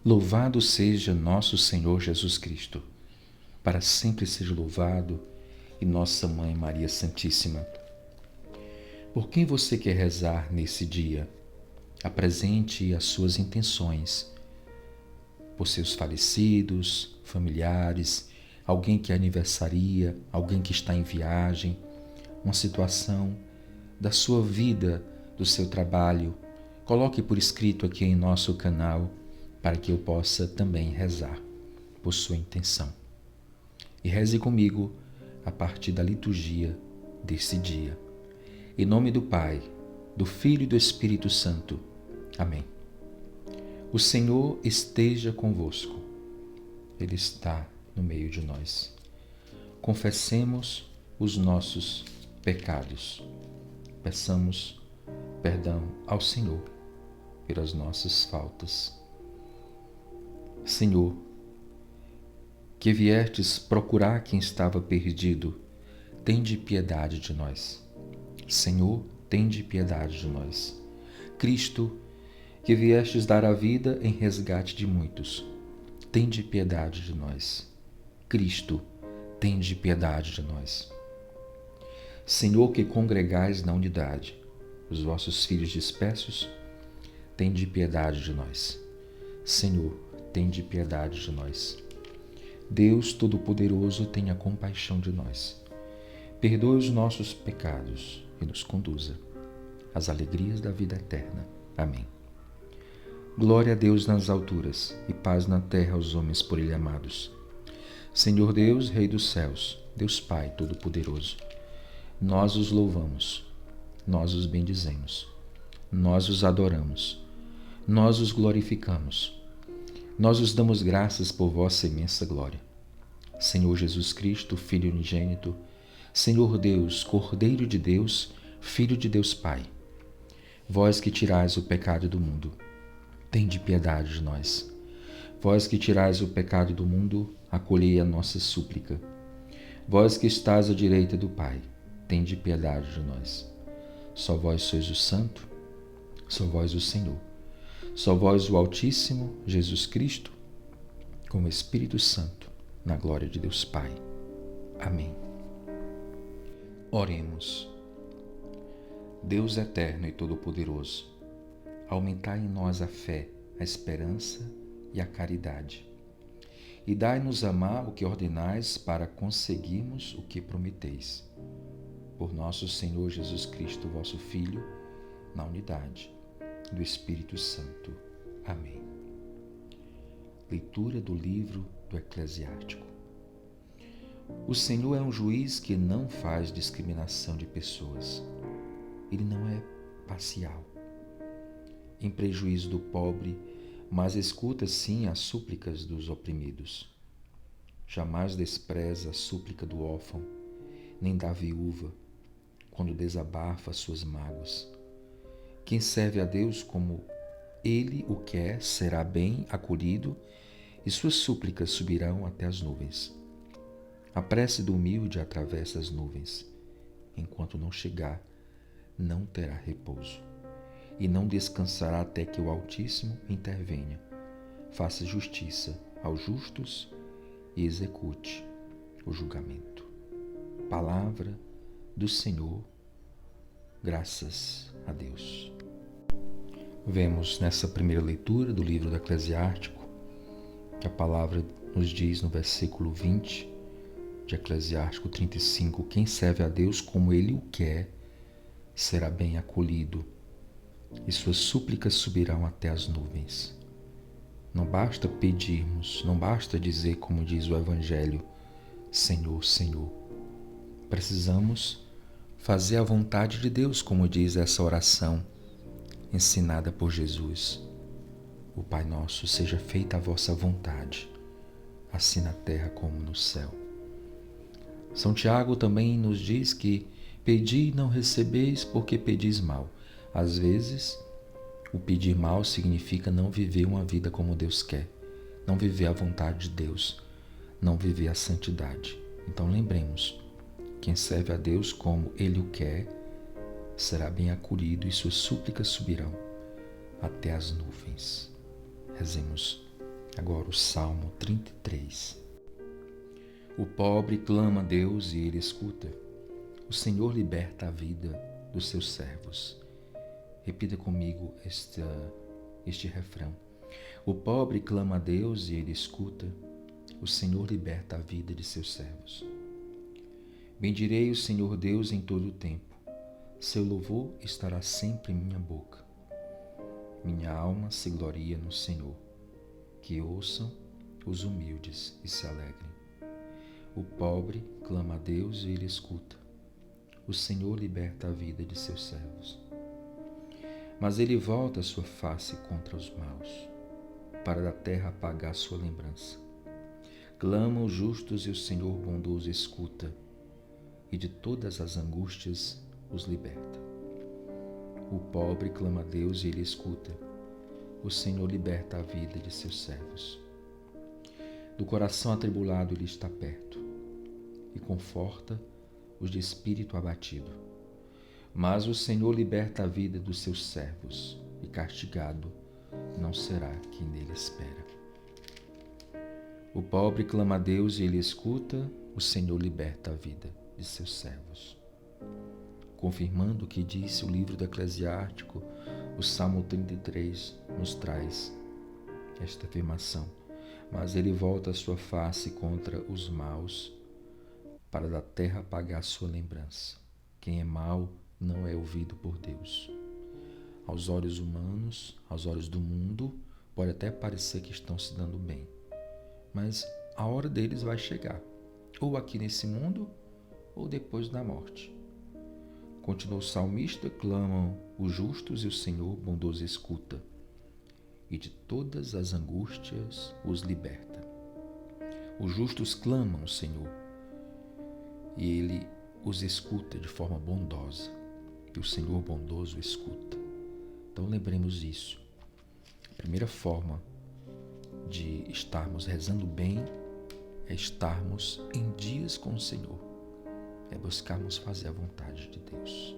Louvado seja nosso Senhor Jesus Cristo. Para sempre seja louvado, e nossa Mãe Maria Santíssima. Por quem você quer rezar nesse dia? Apresente as suas intenções. Por seus falecidos, familiares, alguém que aniversaria, alguém que está em viagem, uma situação da sua vida, do seu trabalho. Coloque por escrito aqui em nosso canal para que eu possa também rezar por sua intenção. E reze comigo a partir da liturgia desse dia. Em nome do Pai, do Filho e do Espírito Santo. Amém. O Senhor esteja convosco. Ele está no meio de nós. Confessemos os nossos pecados. Peçamos perdão ao Senhor pelas nossas faltas. Senhor, que viestes procurar quem estava perdido, tende piedade de nós. Senhor, tende piedade de nós. Cristo, que viestes dar a vida em resgate de muitos, tende piedade de nós. Cristo, tende piedade de nós. Senhor, que congregais na unidade os vossos filhos dispersos, tende piedade de nós. Senhor, tende piedade de nós. Deus Todo-Poderoso, tenha compaixão de nós. Perdoe os nossos pecados e nos conduza às alegrias da vida eterna. Amém. Glória a Deus nas alturas e paz na terra aos homens por Ele amados. Senhor Deus, Rei dos céus, Deus Pai Todo-Poderoso, nós os louvamos, nós os bendizemos, nós os adoramos, nós os glorificamos. Nós os damos graças por vossa imensa glória. Senhor Jesus Cristo, Filho unigênito, Senhor Deus, Cordeiro de Deus, Filho de Deus Pai, vós que tirais o pecado do mundo, tende piedade de nós. Vós que tirais o pecado do mundo, acolhei a nossa súplica. Vós que estás à direita do Pai, tende piedade de nós. Só vós sois o Santo, só vós o Senhor. Só vós o Altíssimo, Jesus Cristo, com o Espírito Santo, na glória de Deus Pai. Amém. Oremos. Deus eterno e todo-poderoso, aumentai em nós a fé, a esperança e a caridade, e dai-nos amar o que ordenais para conseguirmos o que prometeis. Por nosso Senhor Jesus Cristo, vosso Filho, na unidade do Espírito Santo. Amém. Leitura do livro do Eclesiástico. O Senhor é um juiz que não faz discriminação de pessoas. Ele não é parcial, em prejuízo do pobre, mas escuta sim as súplicas dos oprimidos. Jamais despreza a súplica do órfão, nem da viúva, quando desabafa suas mágoas. Quem serve a Deus como Ele o quer será bem acolhido e suas súplicas subirão até as nuvens. A prece do humilde atravessa as nuvens. Enquanto não chegar, não terá repouso e não descansará até que o Altíssimo intervenha, faça justiça aos justos e execute o julgamento. Palavra do Senhor, graças a Deus. Vemos nessa primeira leitura do livro do Eclesiástico que a palavra nos diz no versículo 20 de Eclesiástico 35: quem serve a Deus como Ele o quer será bem acolhido e suas súplicas subirão até as nuvens. Não basta pedirmos, não basta dizer, como diz o Evangelho, Senhor, Senhor. Precisamos fazer a vontade de Deus, como diz essa oração ensinada por Jesus. O Pai nosso, seja feita a vossa vontade, assim na terra como no céu. São Tiago também nos diz que pedi e não recebeis porque pedis mal. Às vezes, o pedir mal significa não viver uma vida como Deus quer, não viver a vontade de Deus, não viver a santidade. Então lembremos, quem serve a Deus como Ele o quer, será bem acolhido e suas súplicas subirão até as nuvens. Rezemos Agora o Salmo 33. O pobre clama a Deus e ele escuta. O Senhor liberta a vida dos seus servos. Repita comigo este refrão. O pobre clama a Deus e ele escuta. O Senhor liberta a vida de seus servos. Bendirei o Senhor Deus em todo o tempo. Seu louvor estará sempre em minha boca. Minha alma se gloria no Senhor. Que ouçam os humildes e se alegrem. O pobre clama a Deus e ele escuta. O Senhor liberta a vida de seus servos. Mas ele volta a sua face contra os maus, para da terra apagar sua lembrança. Clamam os justos e o Senhor bondoso escuta, e de todas as angústias os liberta. O pobre clama a Deus e ele escuta. O Senhor liberta a vida de seus servos. Do coração atribulado ele está perto e conforta os de espírito abatido. Mas o Senhor liberta a vida dos seus servos e castigado não será quem nele espera. O pobre clama a Deus e ele escuta, o Senhor liberta a vida de seus servos. Confirmando o que disse o livro do Eclesiástico, o Salmo 33 nos traz esta afirmação. Mas ele volta a sua face contra os maus, para da terra apagar sua lembrança. Quem é mau não é ouvido por Deus. Aos olhos humanos, aos olhos do mundo, pode até parecer que estão se dando bem, mas a hora deles vai chegar, ou aqui nesse mundo, ou depois da morte. Continuou o salmista, clamam os justos e o Senhor bondoso escuta, e de todas as angústias os liberta. Os justos clamam ao Senhor, e Ele os escuta de forma bondosa, e o Senhor bondoso escuta. Então lembremos isso. A primeira forma de estarmos rezando bem é estarmos em dias com o Senhor, é buscarmos fazer a vontade de Deus.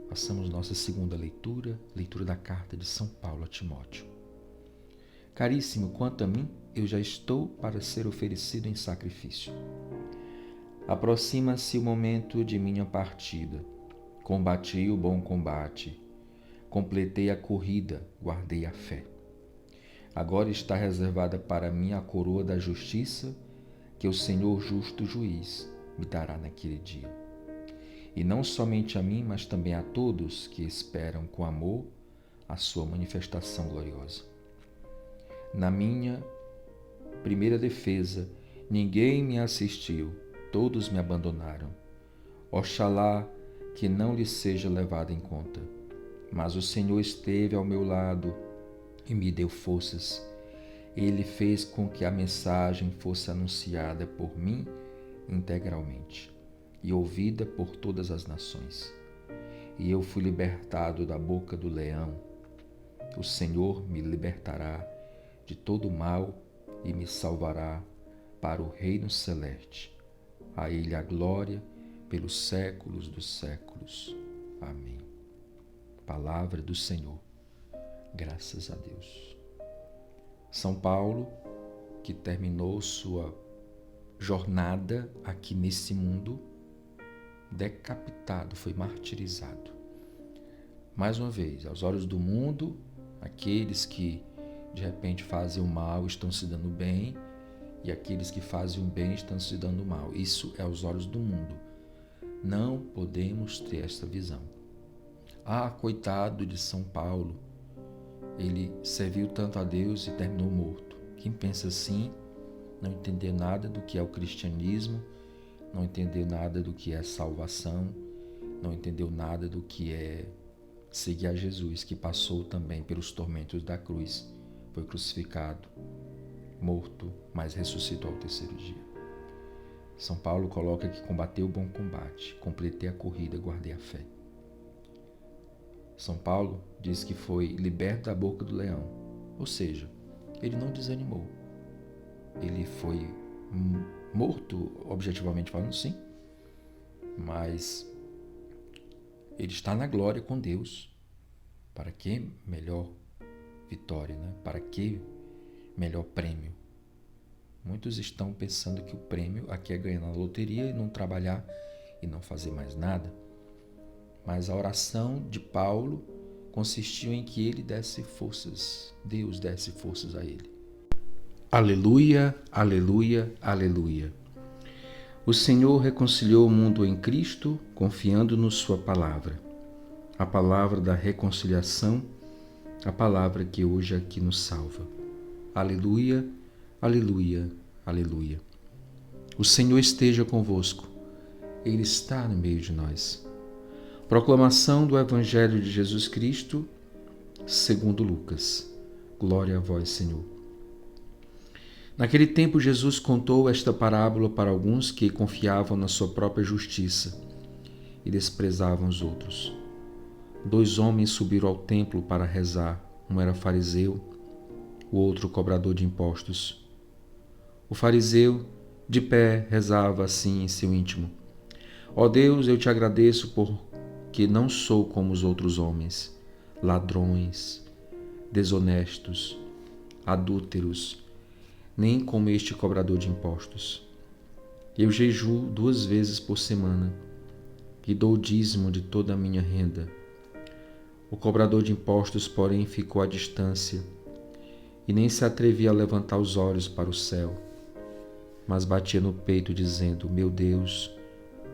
Passamos nossa segunda leitura da carta de São Paulo a Timóteo. Caríssimo, quanto a mim, eu já estou para ser oferecido em sacrifício. Aproxima-se o momento de minha partida. Combati o bom combate, completei a corrida, guardei a fé. Agora está reservada para mim a coroa da justiça, que o Senhor justo juiz me dará naquele dia. E não somente a mim, mas também a todos que esperam com amor a sua manifestação gloriosa. Na minha primeira defesa, ninguém me assistiu, todos me abandonaram. Oxalá que não lhe seja levado em conta. Mas o Senhor esteve ao meu lado e me deu forças. Ele fez com que a mensagem fosse anunciada por mim integralmente e ouvida por todas as nações. E eu fui libertado da boca do leão. O Senhor me libertará de todo mal e me salvará para o reino celeste. A Ele a glória pelos séculos dos séculos. Amém. Palavra do Senhor. Graças a Deus. São Paulo, que terminou sua jornada aqui nesse mundo, decapitado, foi martirizado. Mais uma vez, aos olhos do mundo, aqueles que de repente fazem o mal estão se dando bem, e aqueles que fazem o bem estão se dando mal. Isso é aos olhos do mundo. Não podemos ter esta visão. Ah, coitado de São Paulo, ele serviu tanto a Deus e terminou morto. Quem pensa assim não entendeu nada do que é o cristianismo, não entendeu nada do que é salvação, não entendeu nada do que é seguir a Jesus, que passou também pelos tormentos da cruz, foi crucificado, morto, mas ressuscitou ao terceiro dia. São Paulo coloca que combateu o bom combate, completei a corrida, guardei a fé. São Paulo diz que foi liberto da boca do leão, ou seja, ele não desanimou. Ele foi morto, objetivamente falando, sim, mas ele está na glória com Deus. Para que melhor vitória, né? Para que melhor prêmio. Muitos estão pensando que o prêmio aqui é ganhar na loteria e não trabalhar e não fazer mais nada. Mas a oração de Paulo consistiu em que ele desse forças, Deus desse forças a ele. Aleluia, aleluia, aleluia. O Senhor reconciliou o mundo em Cristo, confiando-nos sua palavra. A palavra da reconciliação, a palavra que hoje aqui nos salva. Aleluia, aleluia, aleluia. O Senhor esteja convosco. Ele está no meio de nós. Proclamação do Evangelho de Jesus Cristo, segundo Lucas. Glória a vós, Senhor. Naquele tempo, Jesus contou esta parábola para alguns que confiavam na sua própria justiça e desprezavam os outros. 2 homens subiram ao templo para rezar. Um era fariseu, o outro cobrador de impostos. O fariseu, de pé, rezava assim em seu íntimo: Ó Deus, eu te agradeço porque não sou como os outros homens, ladrões, desonestos, adúlteros, nem como este cobrador de impostos. Eu jejuo 2 vezes por semana e dou o dízimo de toda a minha renda. O cobrador de impostos, porém, ficou à distância e nem se atrevia a levantar os olhos para o céu, mas batia no peito, dizendo: Meu Deus,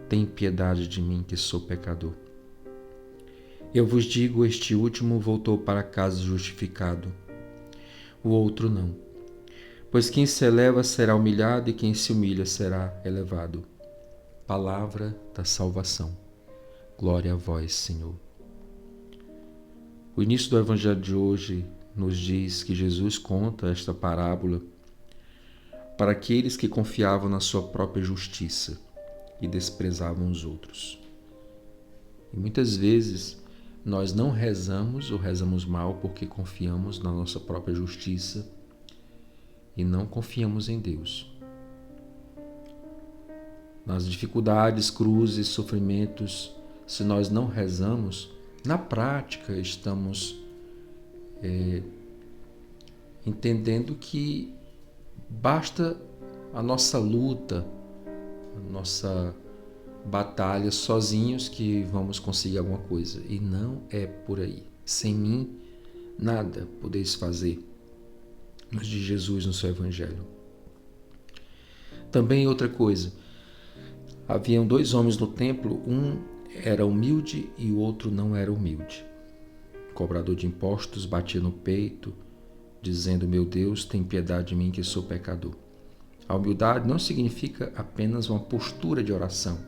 tem piedade de mim, que sou pecador. Eu vos digo, este último voltou para casa justificado, o outro não. Pois quem se eleva será humilhado e quem se humilha será elevado. Palavra da salvação. Glória a vós, Senhor. O início do Evangelho de hoje nos diz que Jesus conta esta parábola para aqueles que confiavam na sua própria justiça e desprezavam os outros. E muitas vezes nós não rezamos ou rezamos mal porque confiamos na nossa própria justiça e não confiamos em Deus. Nas dificuldades, cruzes, sofrimentos, se nós não rezamos, na prática estamos entendendo que basta a nossa luta, a nossa batalha sozinhos que vamos conseguir alguma coisa. E não é por aí. Sem mim, nada podeis fazer, nos diz Jesus no seu Evangelho. Também outra coisa. Haviam 2 homens no templo, um era humilde e o outro não era humilde. O cobrador de impostos batia no peito, dizendo: Meu Deus, tem piedade de mim, que sou pecador. A humildade não significa apenas uma postura de oração,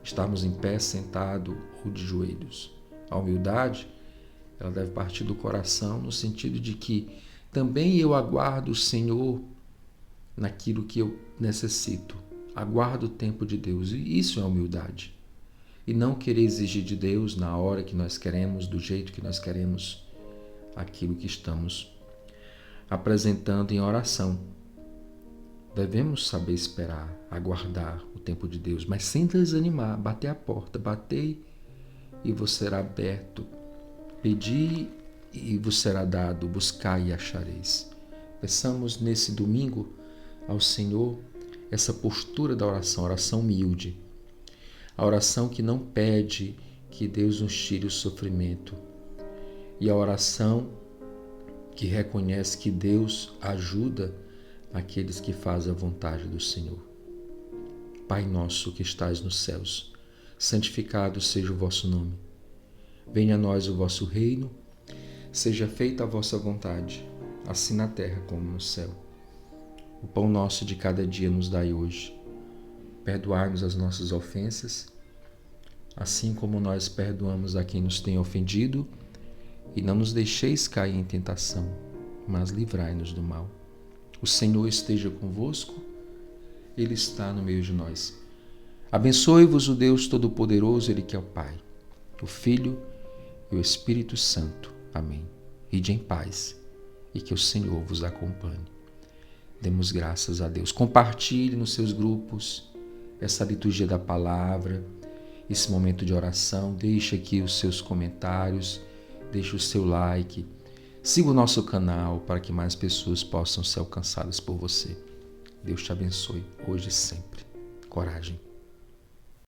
estarmos em pé, sentado ou de joelhos. A humildade, ela deve partir do coração, no sentido de que também eu aguardo o Senhor naquilo que eu necessito. Aguardo o tempo de Deus, e isso é humildade. E não querer exigir de Deus na hora que nós queremos, do jeito que nós queremos, aquilo que estamos apresentando em oração. Devemos saber esperar, aguardar o tempo de Deus, mas sem desanimar, bater a porta, batei e vos será aberto, pedi e vos será dado, buscai e achareis. Peçamos nesse domingo ao Senhor essa postura da oração, oração humilde, a oração que não pede que Deus nos tire o sofrimento, e a oração que reconhece que Deus ajuda aqueles que fazem a vontade do Senhor. Pai nosso que estais nos céus, santificado seja o vosso nome. Venha a nós o vosso reino, seja feita a vossa vontade, assim na terra como no céu. O pão nosso de cada dia nos dai hoje. Perdoai-nos as nossas ofensas, assim como nós perdoamos a quem nos tem ofendido, e não nos deixeis cair em tentação, mas livrai-nos do mal. O Senhor esteja convosco, Ele está no meio de nós. Abençoe-vos o Deus Todo-Poderoso, Ele que é o Pai, o Filho e o Espírito Santo. Amém. Ide em paz e que o Senhor vos acompanhe. Demos graças a Deus. Compartilhe nos seus grupos essa liturgia da palavra, esse momento de oração. Deixe aqui os seus comentários, deixe o seu like. Siga o nosso canal para que mais pessoas possam ser alcançadas por você. Deus te abençoe, hoje e sempre. Coragem.